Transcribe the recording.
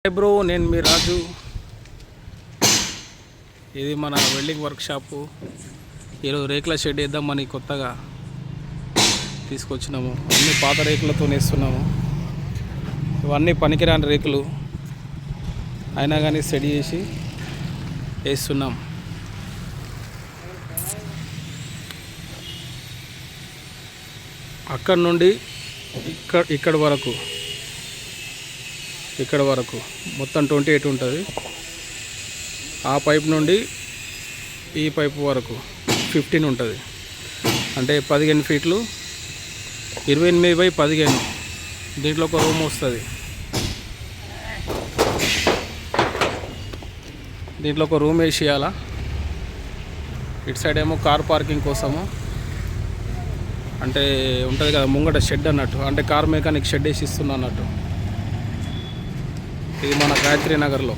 Hi bro, నేను మీ రాజు. ఇది మన వెల్డింగ్ వర్క్షాపు. ఈరోజు రేకుల షెడ్ వేద్దామని కొత్తగా తీసుకొచ్చినాము. అన్ని పాత రేకులతో వేస్తున్నాము. ఇవన్నీ పనికిరాని రేకులు అయినా కానీ సెట్ చేసి వేస్తున్నాం. అక్కడి నుండి ఇక్కడ వరకు మొత్తం 28 ఉంటుంది. ఆ పైప్ నుండి ఈ పైపు వరకు 15 ఉంటుంది. అంటే 15 ఫీట్లు, 28/15. దీంట్లో ఒక రూమ్ వస్తుంది. దీంట్లో ఒక రూమ్ వేసి ఇవ్వాలా. ఇటు సైడ్ ఏమో కార్ పార్కింగ్ కోసము, అంటే ఉంటుంది కదా ముంగట షెడ్ అన్నట్టు, అంటే కార్ మెకానిక్ షెడ్ వేసి ఇస్తున్నా అన్నట్టు. ఇది మన గాయత్రి నగర్లో.